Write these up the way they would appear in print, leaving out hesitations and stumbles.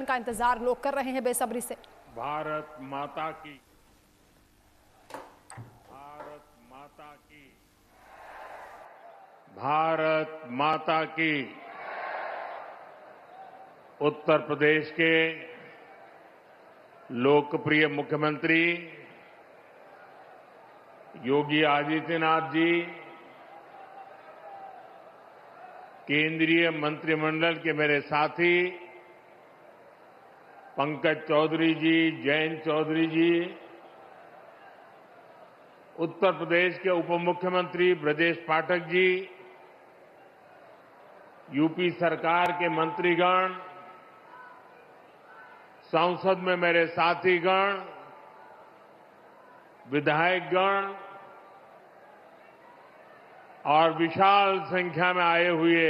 क्षण का इंतजार लोग कर रहे हैं बेसब्री से। भारत माता की, भारत माता की, भारत माता की। उत्तर प्रदेश के लोकप्रिय मुख्यमंत्री योगी आदित्यनाथ जी, केंद्रीय मंत्रिमंडल के मेरे साथी पंकज चौधरी जी, जयंत चौधरी जी, उत्तर प्रदेश के उप मुख्यमंत्री ब्रजेश पाठक जी, यूपी सरकार के मंत्रीगण, संसद में मेरे साथीगण, विधायकगण और विशाल संख्या में आए हुए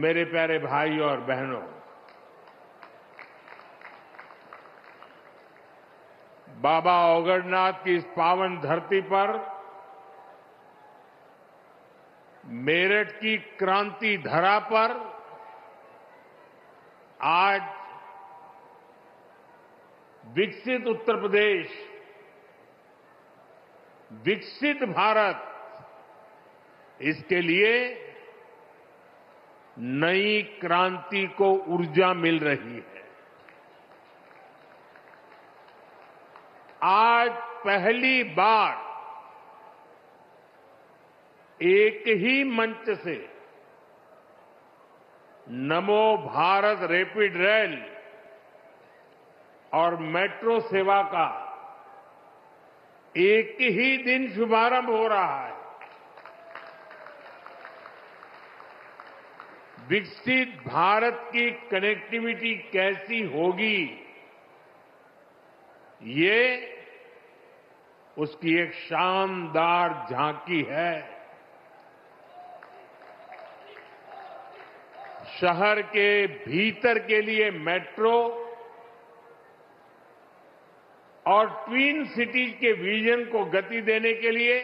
मेरे प्यारे भाई और बहनों, बाबा औगड़नाथ की इस पावन धरती पर मेरठ की क्रांति धरा पर आज विकसित उत्तर प्रदेश, विकसित भारत, इसके लिए नई क्रांति को ऊर्जा मिल रही है। आज पहली बार एक ही मंच से नमो भारत रैपिड रेल और मेट्रो सेवा का एक ही दिन शुभारंभ हो रहा है। विकसित भारत की कनेक्टिविटी कैसी होगी, ये उसकी एक शानदार झांकी है। शहर के भीतर के लिए मेट्रो और ट्विन सिटीज के विजन को गति देने के लिए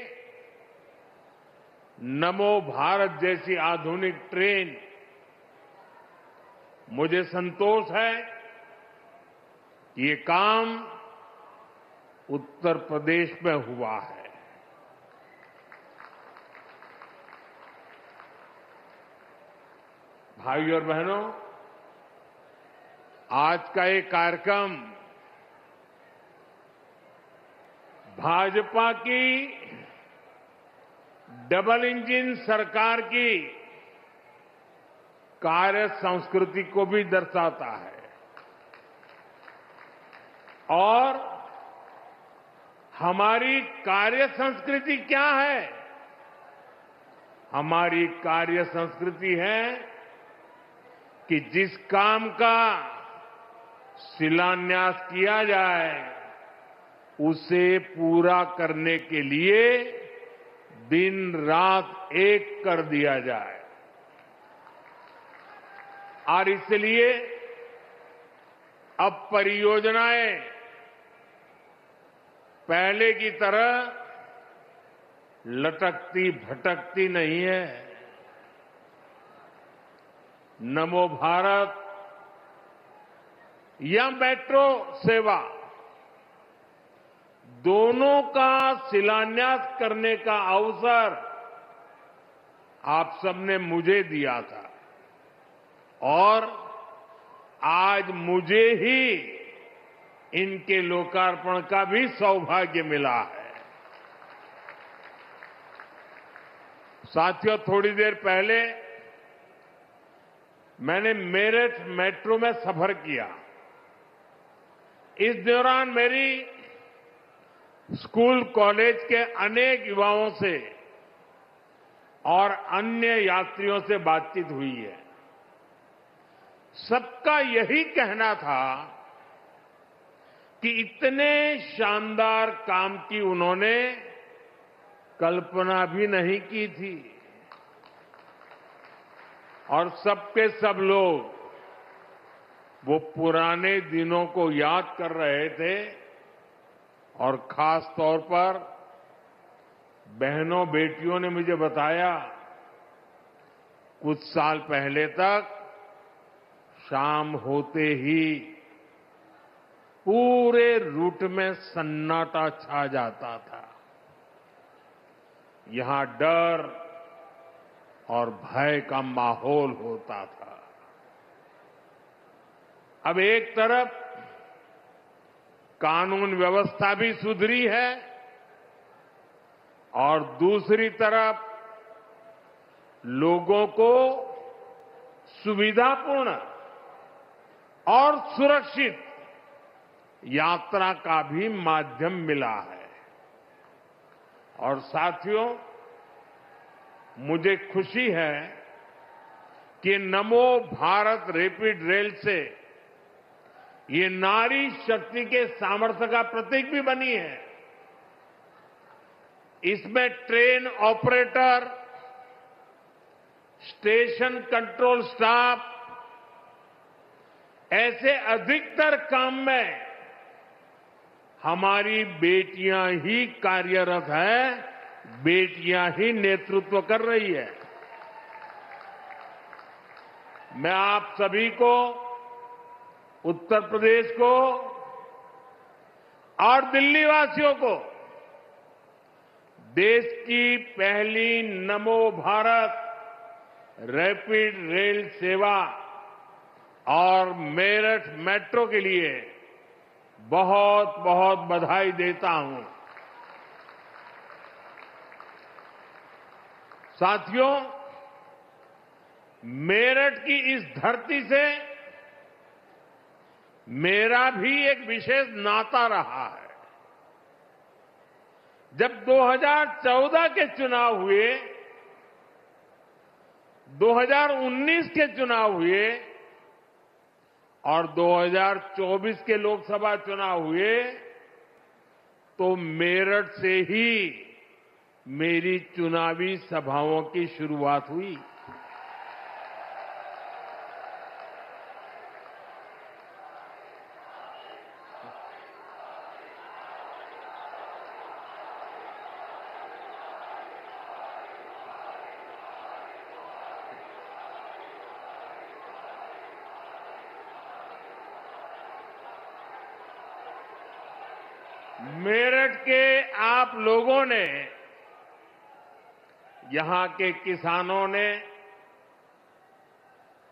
नमो भारत जैसी आधुनिक ट्रेन, मुझे संतोष है कि ये काम उत्तर प्रदेश में हुआ है। भाइयों और बहनों, आज का ये कार्यक्रम भाजपा की डबल इंजन सरकार की कार्य संस्कृति को भी दर्शाता है और हमारी कार्य संस्कृति क्या है? हमारी कार्य संस्कृति है कि जिस काम का शिलान्यास किया जाए उसे पूरा करने के लिए दिन रात एक कर दिया जाए। और इसलिए अब परियोजनाएं पहले की तरह लटकती भटकती नहीं है। नमो भारत या मेट्रो सेवा, दोनों का शिलान्यास करने का अवसर आप सबने मुझे दिया था और आज मुझे ही इनके लोकार्पण का भी सौभाग्य मिला है। साथियों, थोड़ी देर पहले मैंने मेरठ मेट्रो में सफर किया। इस दौरान मेरी स्कूल कॉलेज के अनेक युवाओं से और अन्य यात्रियों से बातचीत हुई है। सबका यही कहना था कि इतने शानदार काम की उन्होंने कल्पना भी नहीं की थी और सबके सब लोग वो पुराने दिनों को याद कर रहे थे और खास तौर पर बहनों बेटियों ने मुझे बताया कुछ साल पहले तक शाम होते ही पूरे रूट में सन्नाटा छा जाता था। यहां डर और भय का माहौल होता था। अब एक तरफ कानून व्यवस्था भी सुधरी है और दूसरी तरफ लोगों को सुविधापूर्ण और सुरक्षित यात्रा का भी माध्यम मिला है। और साथियों, मुझे खुशी है कि नमो भारत रैपिड रेल से ये नारी शक्ति के सामर्थ्य का प्रतीक भी बनी है। इसमें train operator, station control staff, ऐसे अधिकतर काम में हमारी बेटियां ही कार्यरत है, बेटियां ही नेतृत्व कर रही है। मैं आप सभी को, उत्तर प्रदेश को और दिल्ली वासियों को देश की पहली नमो भारत रैपिड रेल सेवा और मेरठ मेट्रो के लिए बहुत बहुत बधाई देता हूं। साथियों, मेरठ की इस धरती से मेरा भी एक विशेष नाता रहा है। जब 2014 के चुनाव हुए, 2019 के चुनाव हुए और 2024 के लोकसभा चुनाव हुए, तो मेरठ से ही मेरी चुनावी सभाओं की शुरुआत हुई। मेरठ के आप लोगों ने, यहां के किसानों ने,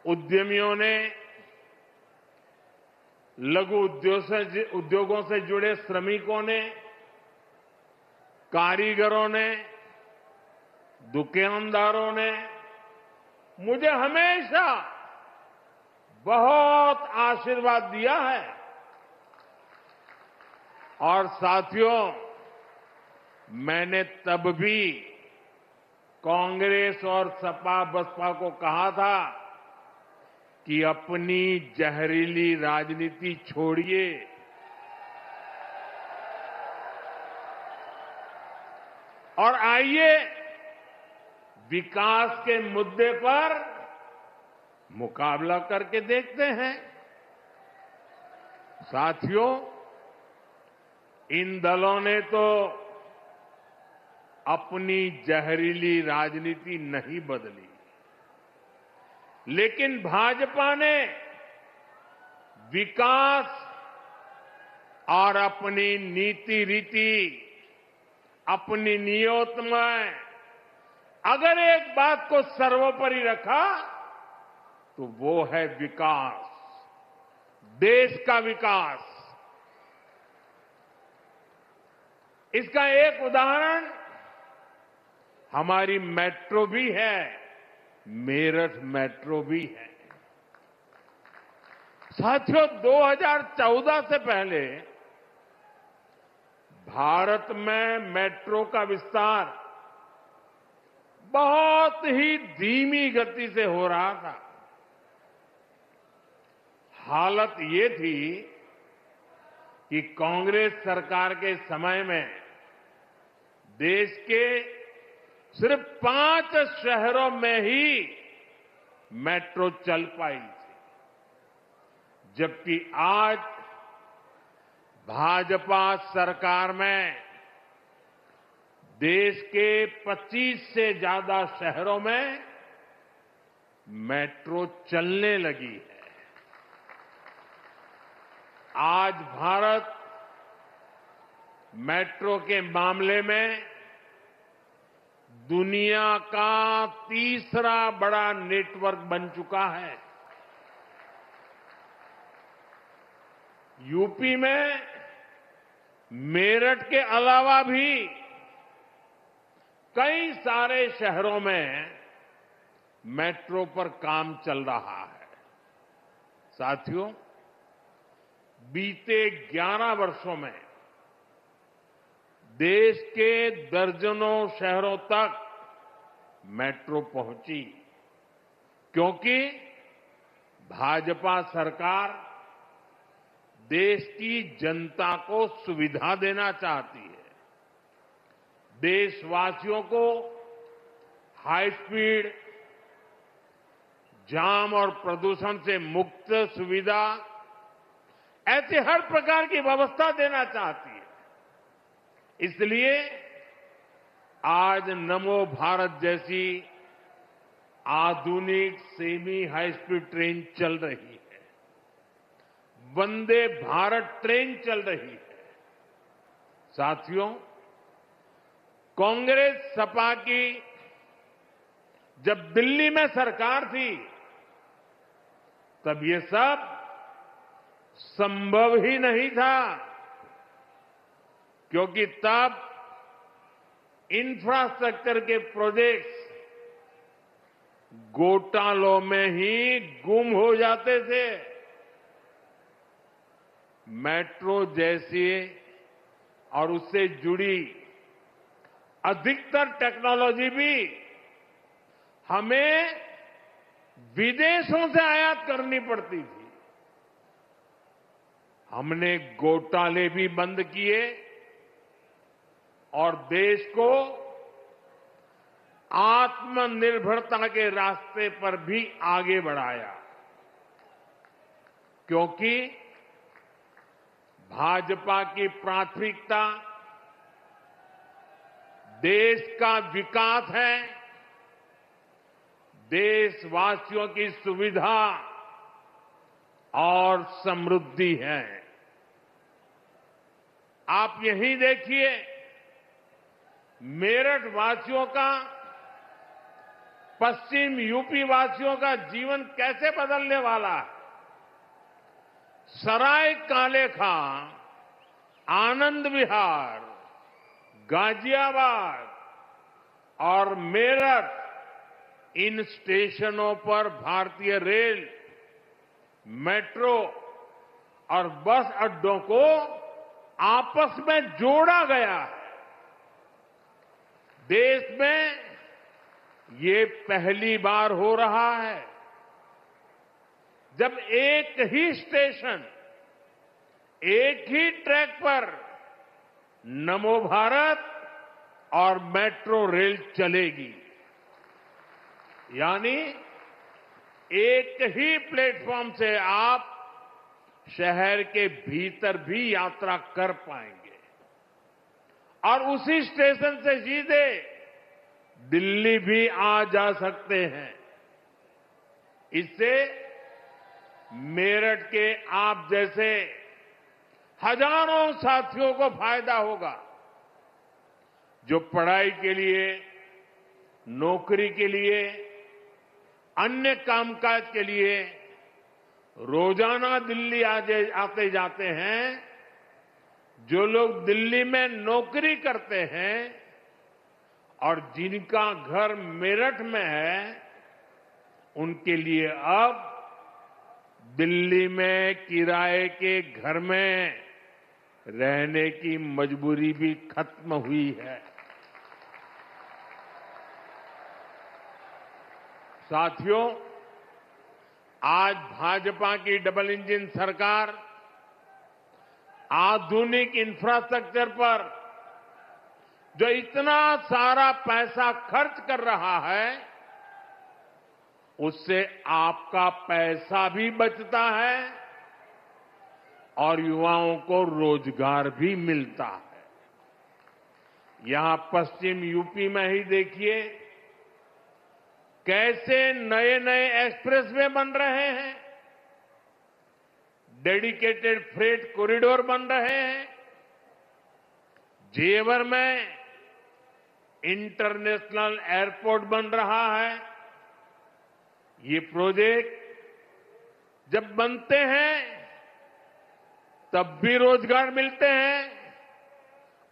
उद्यमियों ने, लघु उद्योगों से जुड़े श्रमिकों ने, कारीगरों ने, दुकानदारों ने मुझे हमेशा बहुत आशीर्वाद दिया है। और साथियों, मैंने तब भी कांग्रेस और सपा बसपा को कहा था कि अपनी जहरीली राजनीति छोड़िए और आइए विकास के मुद्दे पर मुकाबला करके देखते हैं। साथियों, इन दलों ने तो अपनी जहरीली राजनीति नहीं बदली, लेकिन भाजपा ने विकास और अपनी नीति रीति, अपनी नियत में अगर एक बात को सर्वोपरि रखा तो वो है विकास, देश का विकास। इसका एक उदाहरण हमारी मेट्रो भी है, मेरठ मेट्रो भी है। साथियों, 2014 से पहले भारत में मेट्रो का विस्तार बहुत ही धीमी गति से हो रहा था। हालत ये थी कि कांग्रेस सरकार के समय में देश के सिर्फ 5 शहरों में ही मेट्रो चल पाई थी, जबकि आज भाजपा सरकार में देश के 25 से ज्यादा शहरों में मेट्रो चलने लगी है। आज भारत मेट्रो के मामले में दुनिया का तीसरा बड़ा नेटवर्क बन चुका है। यूपी में मेरठ के अलावा भी कई सारे शहरों में मेट्रो पर काम चल रहा है। साथियों, बीते 11 वर्षों में देश के दर्जनों शहरों तक मेट्रो पहुंची, क्योंकि भाजपा सरकार देश की जनता को सुविधा देना चाहती है। देशवासियों को हाई स्पीड, जाम और प्रदूषण से मुक्त सुविधा, ऐसे हर प्रकार की व्यवस्था देना चाहती है। इसलिए आज नमो भारत जैसी आधुनिक सेमी हाई स्पीड ट्रेन चल रही है, वंदे भारत ट्रेन चल रही है। साथियों, कांग्रेस सपा की जब दिल्ली में सरकार थी, तब ये सब संभव ही नहीं था, क्योंकि तब इंफ्रास्ट्रक्चर के प्रोजेक्ट्स घोटालों में ही गुम हो जाते थे। मेट्रो जैसी और उससे जुड़ी अधिकतर टेक्नोलॉजी भी हमें विदेशों से आयात करनी पड़ती थी। हमने घोटाले भी बंद किए और देश को आत्मनिर्भरता के रास्ते पर भी आगे बढ़ाया, क्योंकि भाजपा की प्राथमिकता देश का विकास है, देशवासियों की सुविधा और समृद्धि है। आप यही देखिए, मेरठ वासियों का, पश्चिम यूपी वासियों का जीवन कैसे बदलने वाला है। सराय काले खां, आनंद विहार, गाजियाबाद और मेरठ, इन स्टेशनों पर भारतीय रेल, मेट्रो और बस अड्डों को आपस में जोड़ा गया है। देश में ये पहली बार हो रहा है जब एक ही स्टेशन, एक ही ट्रैक पर नमो भारत और मेट्रो रेल चलेगी। यानी एक ही प्लेटफॉर्म से आप शहर के भीतर भी यात्रा कर पाएंगे और उसी स्टेशन से सीधे दिल्ली भी आ जा सकते हैं। इससे मेरठ के आप जैसे हजारों साथियों को फायदा होगा, जो पढ़ाई के लिए, नौकरी के लिए, अन्य कामकाज के लिए रोजाना दिल्ली आते जाते हैं। जो लोग दिल्ली में नौकरी करते हैं और जिनका घर मेरठ में है, उनके लिए अब दिल्ली में किराए के घर में रहने की मजबूरी भी खत्म हुई है। साथियों, आज भाजपा की डबल इंजन सरकार आधुनिक इंफ्रास्ट्रक्चर पर जो इतना सारा पैसा खर्च कर रहा है, उससे आपका पैसा भी बचता है और युवाओं को रोजगार भी मिलता है। यहां पश्चिम यूपी में ही देखिए कैसे नए नए एक्सप्रेसवे बन रहे हैं। डेडिकेटेड फ्रेट कॉरिडोर बन रहे हैं। जेवर में इंटरनेशनल एयरपोर्ट बन रहा है। ये प्रोजेक्ट जब बनते हैं तब भी रोजगार मिलते हैं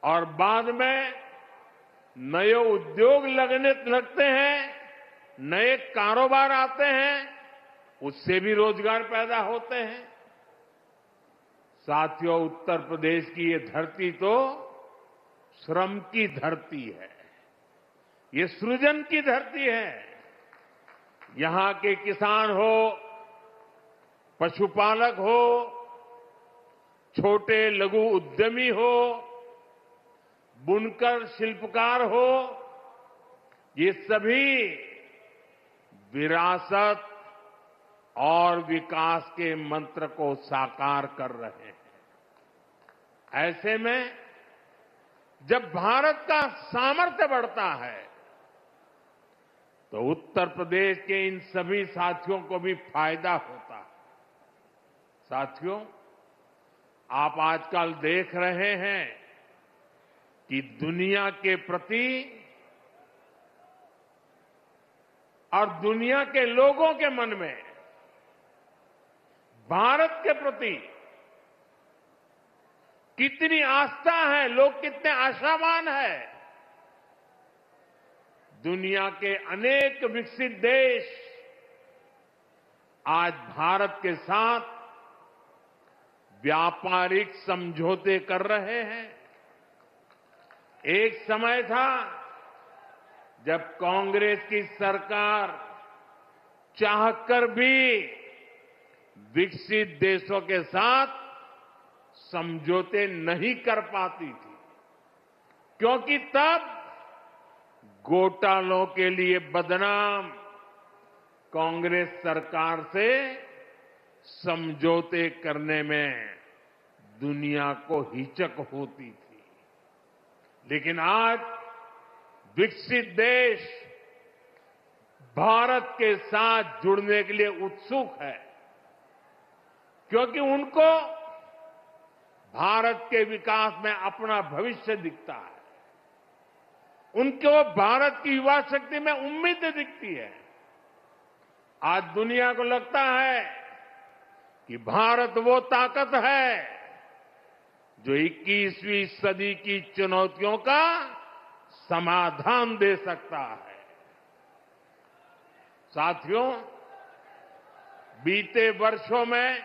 और बाद में नए उद्योग लगते हैं, नए कारोबार आते हैं, उससे भी रोजगार पैदा होते हैं। साथियों, उत्तर प्रदेश की ये धरती तो श्रम की धरती है, ये सृजन की धरती है। यहां के किसान हो, पशुपालक हो, छोटे लघु उद्यमी हो, बुनकर शिल्पकार हो, ये सभी विरासत और विकास के मंत्र को साकार कर रहे हैं। ऐसे में जब भारत का सामर्थ्य बढ़ता है तो उत्तर प्रदेश के इन सभी साथियों को भी फायदा होता है। साथियों, आप आजकल देख रहे हैं कि दुनिया के प्रति और दुनिया के लोगों के मन में भारत के प्रति कितनी आस्था है, लोग कितने आशावान हैं। दुनिया के अनेक विकसित देश आज भारत के साथ व्यापारिक समझौते कर रहे हैं। एक समय था जब कांग्रेस की सरकार चाहकर भी विकसित देशों के साथ समझौते नहीं कर पाती थी, क्योंकि तब घोटालों के लिए बदनाम कांग्रेस सरकार से समझौते करने में दुनिया को हिचक होती थी। लेकिन आज विकसित देश भारत के साथ जुड़ने के लिए उत्सुक है, क्योंकि उनको भारत के विकास में अपना भविष्य दिखता है। उनको भारत की युवा शक्ति में उम्मीद दिखती है। आज दुनिया को लगता है कि भारत वो ताकत है जो 21वीं सदी की चुनौतियों का समाधान दे सकता है। साथियों, बीते वर्षों में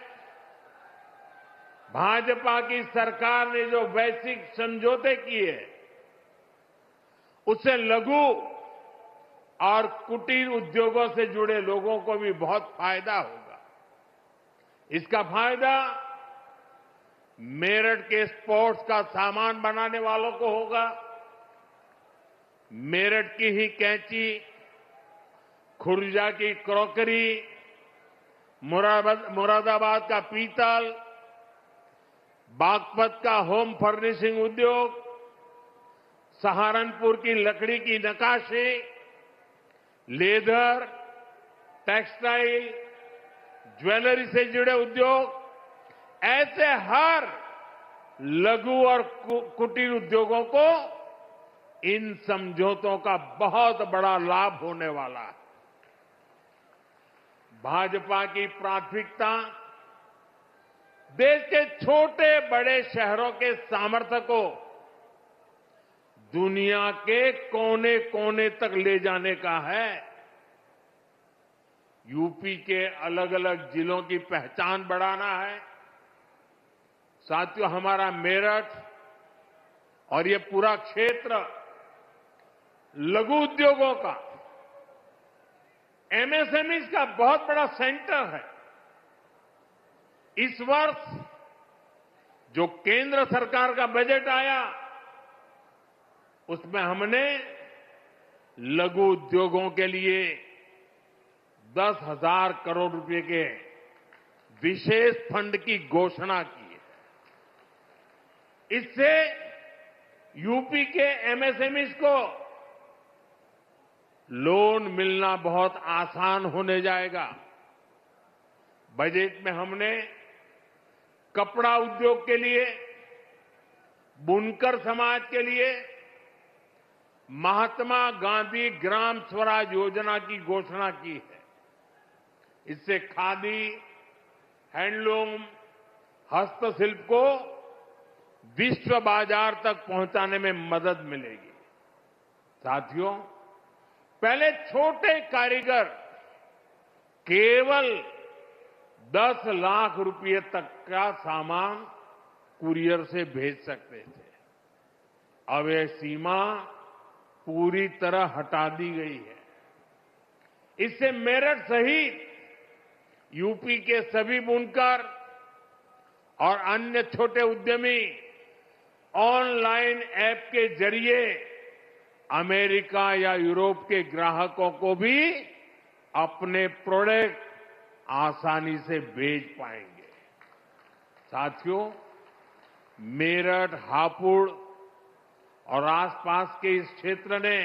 भाजपा की सरकार ने जो वैश्विक समझौते किए, उससे लघु और कुटीर उद्योगों से जुड़े लोगों को भी बहुत फायदा होगा। इसका फायदा मेरठ के स्पोर्ट्स का सामान बनाने वालों को होगा। मेरठ की ही कैंची, खुर्जा की क्रॉकरी, मुरादाबाद का पीतल, बागपत का होम फर्निशिंग उद्योग, सहारनपुर की लकड़ी की नक्काशी, लेदर, टेक्सटाइल, ज्वेलरी से जुड़े उद्योग, ऐसे हर लघु और कुटीर उद्योगों को इन समझौतों का बहुत बड़ा लाभ होने वाला है। भाजपा की प्राथमिकता देश के छोटे बड़े शहरों के सामर्थ्य को दुनिया के कोने कोने तक ले जाने का है। यूपी के अलग अलग जिलों की पहचान बढ़ाना है। साथियों, हमारा मेरठ और ये पूरा क्षेत्र लघु उद्योगों का, एमएसएमईज का बहुत बड़ा सेंटर है। इस वर्ष जो केंद्र सरकार का बजट आया, उसमें हमने लघु उद्योगों के लिए 10,000 करोड़ रुपए के विशेष फंड की घोषणा की है। इससे यूपी के एमएसएमईज को लोन मिलना बहुत आसान होने जाएगा। बजट में हमने कपड़ा उद्योग के लिए, बुनकर समाज के लिए महात्मा गांधी ग्राम स्वराज योजना की घोषणा की है। इससे खादी, हैंडलूम, हस्तशिल्प को विश्व बाजार तक पहुंचाने में मदद मिलेगी। साथियों, पहले छोटे कारीगर केवल 10 लाख रुपए तक का सामान कुरियर से भेज सकते थे। अब यह सीमा पूरी तरह हटा दी गई है। इससे मेरठ सहित यूपी के सभी बुनकर और अन्य छोटे उद्यमी ऑनलाइन ऐप के जरिए अमेरिका या यूरोप के ग्राहकों को भी अपने प्रोडक्ट आसानी से भेज पाएंगे। साथियों, मेरठ, हापुड़ और आसपास के इस क्षेत्र ने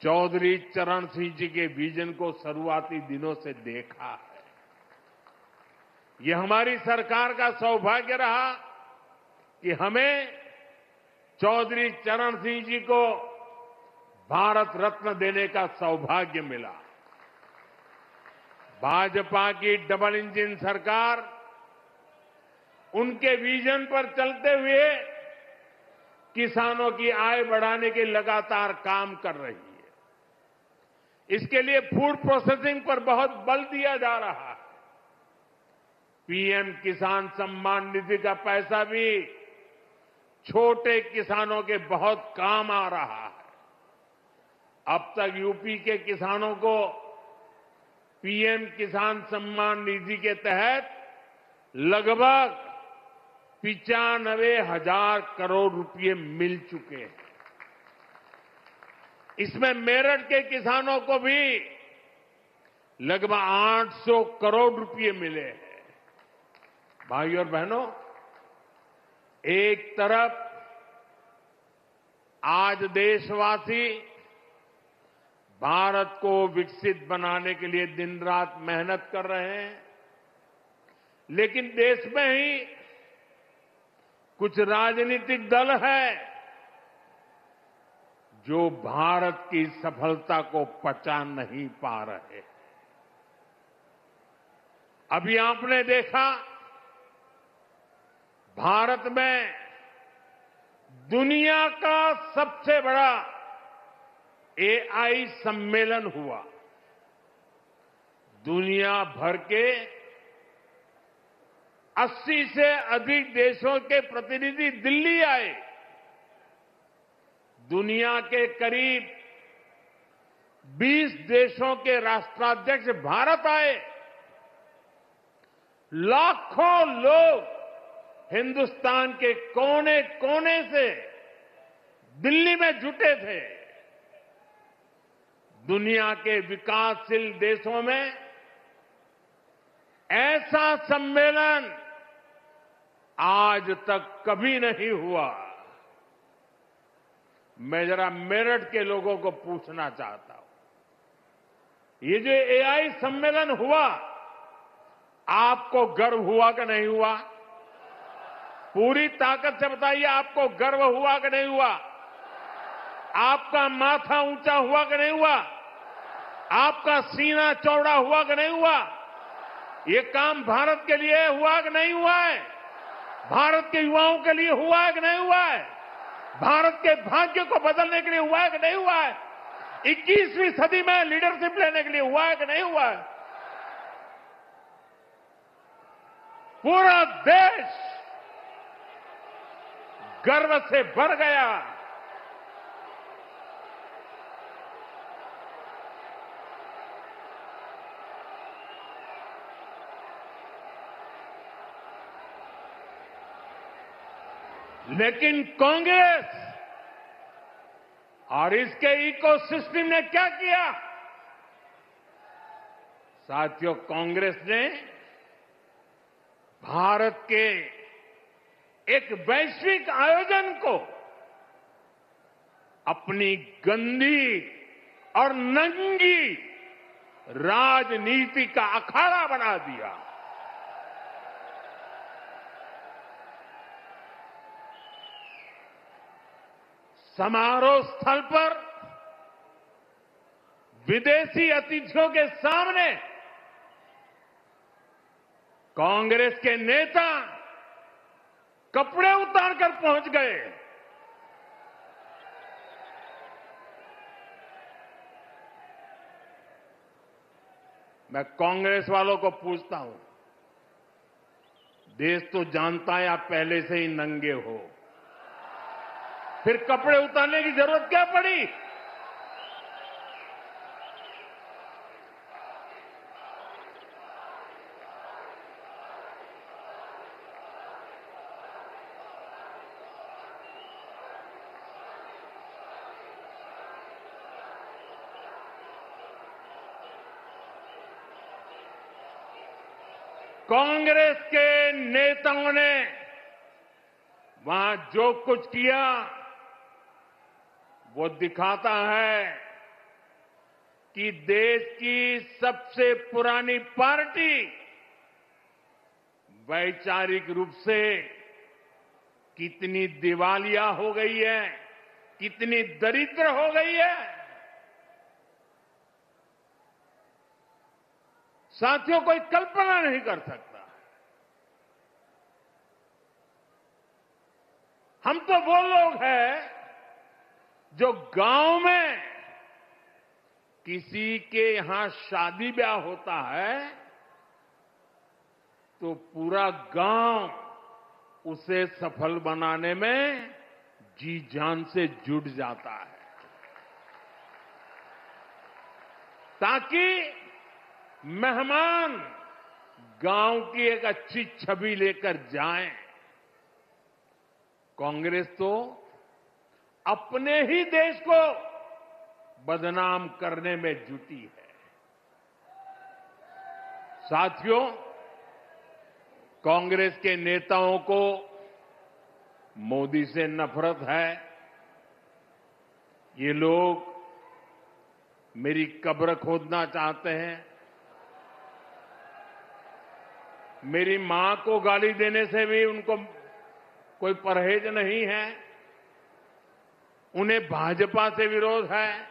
चौधरी चरण सिंह जी के विजन को शुरुआती दिनों से देखा है। यह हमारी सरकार का सौभाग्य रहा कि हमें चौधरी चरण सिंह जी को भारत रत्न देने का सौभाग्य मिला। भाजपा की डबल इंजन सरकार उनके विजन पर चलते हुए किसानों की आय बढ़ाने के लगातार काम कर रही है। इसके लिए फूड प्रोसेसिंग पर बहुत बल दिया जा रहा है। पीएम किसान सम्मान निधि का पैसा भी छोटे किसानों के बहुत काम आ रहा है। अब तक यूपी के किसानों को पीएम किसान सम्मान निधि के तहत लगभग 95,000 करोड़ रुपए मिल चुके हैं। इसमें मेरठ के किसानों को भी लगभग 800 करोड़ रुपए मिले हैं। भाइयों और बहनों, एक तरफ आज देशवासी भारत को विकसित बनाने के लिए दिन रात मेहनत कर रहे हैं, लेकिन देश में ही कुछ राजनीतिक दल है जो भारत की सफलता को पचा नहीं पा रहे। अभी आपने देखा, भारत में दुनिया का सबसे बड़ा एआई सम्मेलन हुआ। दुनिया भर के 80 से अधिक देशों के प्रतिनिधि दिल्ली आए। दुनिया के करीब 20 देशों के राष्ट्राध्यक्ष भारत आए। लाखों लोग हिंदुस्तान के कोने कोने से दिल्ली में जुटे थे। दुनिया के विकासशील देशों में ऐसा सम्मेलन आज तक कभी नहीं हुआ। मैं जरा मेरठ के लोगों को पूछना चाहता हूं, ये जो एआई सम्मेलन हुआ, आपको गर्व हुआ कि नहीं हुआ? पूरी ताकत से बताइए, आपको गर्व हुआ कि नहीं हुआ? आपका माथा ऊंचा हुआ कि नहीं हुआ? आपका सीना चौड़ा हुआ कि नहीं हुआ? ये काम भारत के लिए हुआ कि नहीं हुआ है? भारत के युवाओं के लिए हुआ है कि नहीं हुआ है? भारत के भाग्य को बदलने के लिए हुआ है कि नहीं हुआ है? 21वीं सदी में लीडरशिप लेने के लिए हुआ है कि नहीं हुआ है? पूरा देश गर्व से भर गया। लेकिन कांग्रेस और इसके इकोसिस्टम ने क्या किया? साथियों, कांग्रेस ने भारत के एक वैश्विक आयोजन को अपनी गंदी और नंगी राजनीति का अखाड़ा बना दिया। समारोह स्थल पर विदेशी अतिथियों के सामने कांग्रेस के नेता कपड़े उतारकर पहुंच गए। मैं कांग्रेस वालों को पूछता हूं, देश तो जानता है आप पहले से ही नंगे हो, फिर कपड़े उतारने की जरूरत क्या पड़ी? कांग्रेस के नेताओं ने वहां जो कुछ किया वो दिखाता है कि देश की सबसे पुरानी पार्टी वैचारिक रूप से कितनी दिवालिया हो गई है, कितनी दरिद्र हो गई है। साथियों, कोई कल्पना नहीं कर सकता। हम तो वो लोग हैं जो गांव में किसी के यहां शादी ब्याह होता है तो पूरा गांव उसे सफल बनाने में जी जान से जुट जाता है, ताकि मेहमान गांव की एक अच्छी छवि लेकर जाएं। कांग्रेस तो अपने ही देश को बदनाम करने में जुटी है। साथियों, कांग्रेस के नेताओं को मोदी से नफरत है। ये लोग मेरी कब्र खोदना चाहते हैं। मेरी मां को गाली देने से भी उनको कोई परहेज नहीं है। उन्हें भाजपा से विरोध है,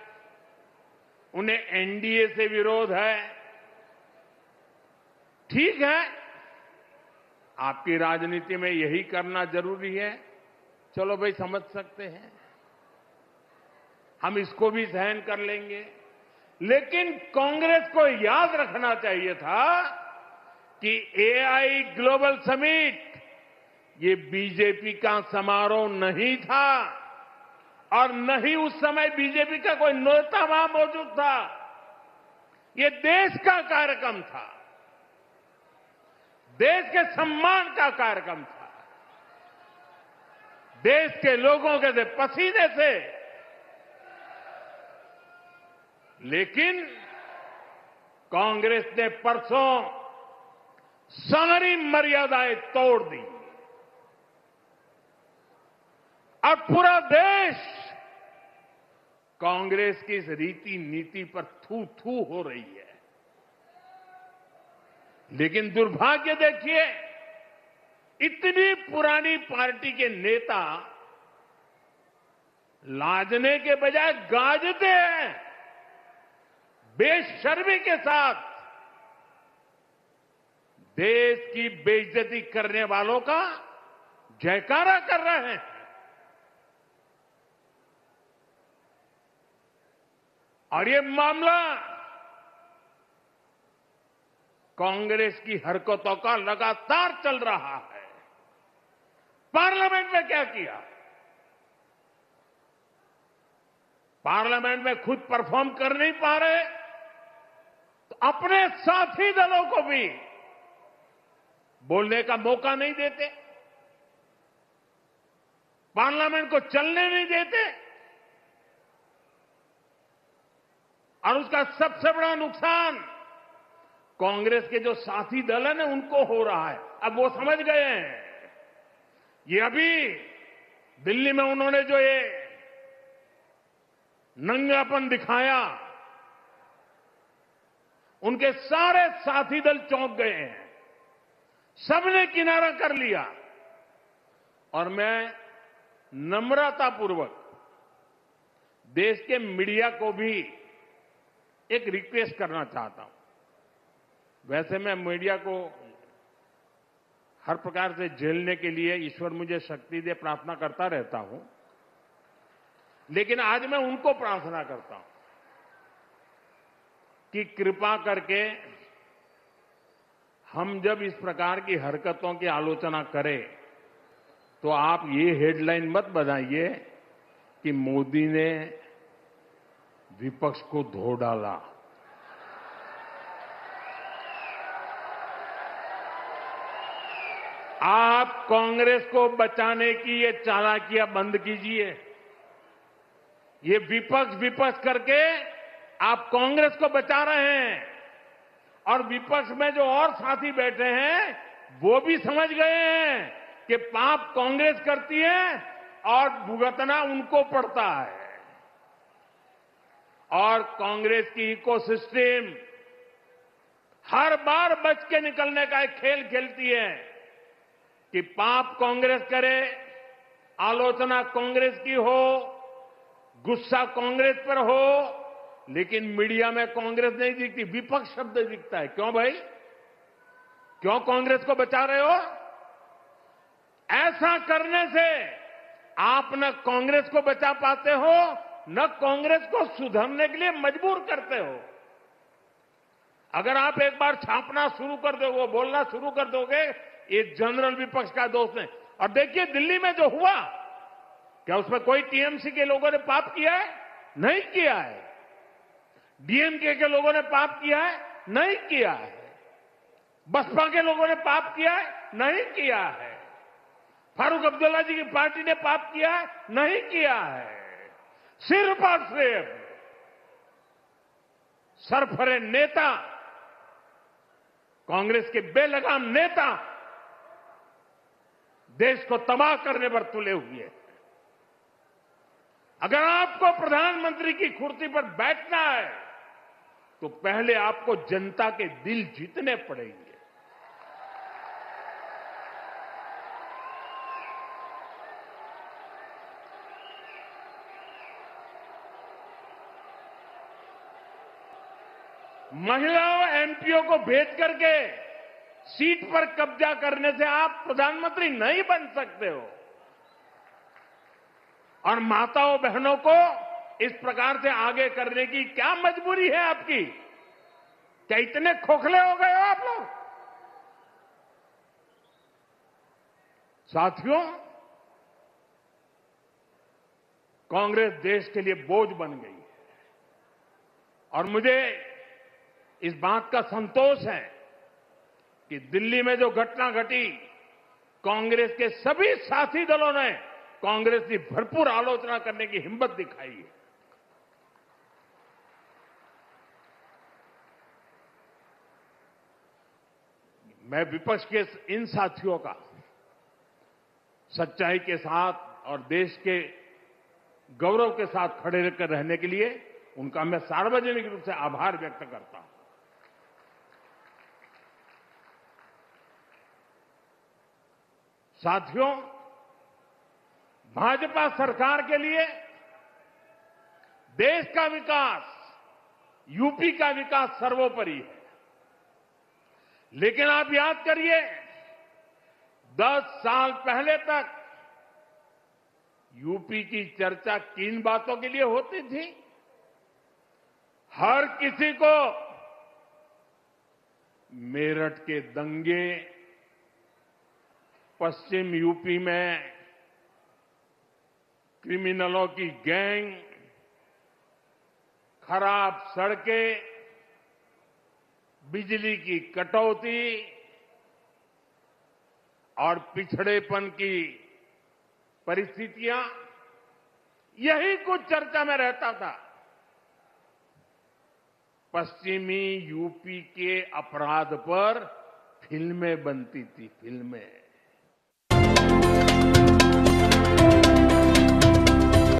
उन्हें एनडीए से विरोध है। ठीक है, आपकी राजनीति में यही करना जरूरी है, चलो भाई समझ सकते हैं, हम इसको भी सहन कर लेंगे। लेकिन कांग्रेस को याद रखना चाहिए था कि एआई ग्लोबल समिट ये बीजेपी का समारोह नहीं था और न ही उस समय बीजेपी का कोई नेता वहां मौजूद था। ये देश का कार्यक्रम था, देश के सम्मान का कार्यक्रम था, देश के लोगों के पसीने से। लेकिन कांग्रेस ने परसों सारी मर्यादाएं तोड़ दी और पूरा देश कांग्रेस की इस रीति नीति पर थू थू हो रही है। लेकिन दुर्भाग्य देखिए, इतनी पुरानी पार्टी के नेता लाजने के बजाय गाजते हैं, बेशर्मी के साथ देश की बेइज्जती करने वालों का जयकारा कर रहे हैं। और ये मामला कांग्रेस की हरकतों का लगातार चल रहा है। पार्लियामेंट में क्या किया? पार्लियामेंट में खुद परफॉर्म कर नहीं पा रहे तो अपने साथी दलों को भी बोलने का मौका नहीं देते, पार्लियामेंट को चलने नहीं देते। और उसका सबसे बड़ा नुकसान कांग्रेस के जो साथी दल है ना, उनको हो रहा है। अब वो समझ गए हैं। ये अभी दिल्ली में उन्होंने जो ये नंगापन दिखाया, उनके सारे साथी दल चौंक गए हैं, सबने किनारा कर लिया। और मैं नम्रतापूर्वक देश के मीडिया को भी एक रिक्वेस्ट करना चाहता हूं। वैसे मैं मीडिया को हर प्रकार से झेलने के लिए ईश्वर मुझे शक्ति दे प्रार्थना करता रहता हूं, लेकिन आज मैं उनको प्रार्थना करता हूं कि कृपा करके हम जब इस प्रकार की हरकतों की आलोचना करें तो आप ये हेडलाइन मत बनाइए कि मोदी ने विपक्ष को धो डाला। आप कांग्रेस को बचाने की ये चालाकियां बंद कीजिए। ये विपक्ष करके आप कांग्रेस को बचा रहे हैं और विपक्ष में जो और साथी बैठे हैं वो भी समझ गए हैं कि पाप कांग्रेस करती है और भुगतना उनको पड़ता है। और कांग्रेस की इकोसिस्टम हर बार बच के निकलने का एक खेल खेलती है कि पाप कांग्रेस करे, आलोचना कांग्रेस की हो, गुस्सा कांग्रेस पर हो, लेकिन मीडिया में कांग्रेस नहीं दिखती, विपक्ष शब्द दिखता है। क्यों भाई? क्यों कांग्रेस को बचा रहे हो? ऐसा करने से आप न कांग्रेस को बचा पाते हो, न कांग्रेस को सुधरने के लिए मजबूर करते हो। अगर आप एक बार छापना शुरू कर दोगे, बोलना शुरू कर दोगे, ये जनरल विपक्ष का दोष है। और देखिए दिल्ली में जो हुआ, क्या उसमें कोई टीएमसी के लोगों ने पाप किया है? नहीं किया है। डीएमके के लोगों ने पाप किया है? नहीं किया है। बसपा के लोगों ने पाप किया है? नहीं किया है। फारूक अब्दुल्ला जी की पार्टी ने पाप किया है? नहीं किया है। सिर्फ और सिर्फ सरफरे नेता, कांग्रेस के बेलगाम नेता देश को तबाह करने पर तुले हुए हैं। अगर आपको प्रधानमंत्री की कुर्सी पर बैठना है तो पहले आपको जनता के दिल जीतने पड़ेंगे। महिलाओं एमपीओ को भेज करके सीट पर कब्जा करने से आप प्रधानमंत्री नहीं बन सकते हो। और माताओं बहनों को इस प्रकार से आगे करने की क्या मजबूरी है आपकी? क्या इतने खोखले हो गए हो आप लोग? साथियों, कांग्रेस देश के लिए बोझ बन गई है और मुझे इस बात का संतोष है कि दिल्ली में जो घटना घटी, कांग्रेस के सभी साथी दलों ने कांग्रेस की भरपूर आलोचना करने की हिम्मत दिखाई है। मैं विपक्ष के इन साथियों का सच्चाई के साथ और देश के गौरव के साथ खड़े रहकर रहने के लिए उनका मैं सार्वजनिक रूप से आभार व्यक्त करता हूं। साथियों, भाजपा सरकार के लिए देश का विकास, यूपी का विकास सर्वोपरि है। लेकिन आप याद करिए, 10 साल पहले तक यूपी की चर्चा किन बातों के लिए होती थी? हर किसी को मेरठ के दंगे, पश्चिम यूपी में क्रिमिनलों की गैंग, खराब सड़कें, बिजली की कटौती और पिछड़ेपन की परिस्थितियां, यही कुछ चर्चा में रहता था। पश्चिमी यूपी के अपराध पर फिल्में बनती थी, फिल्में।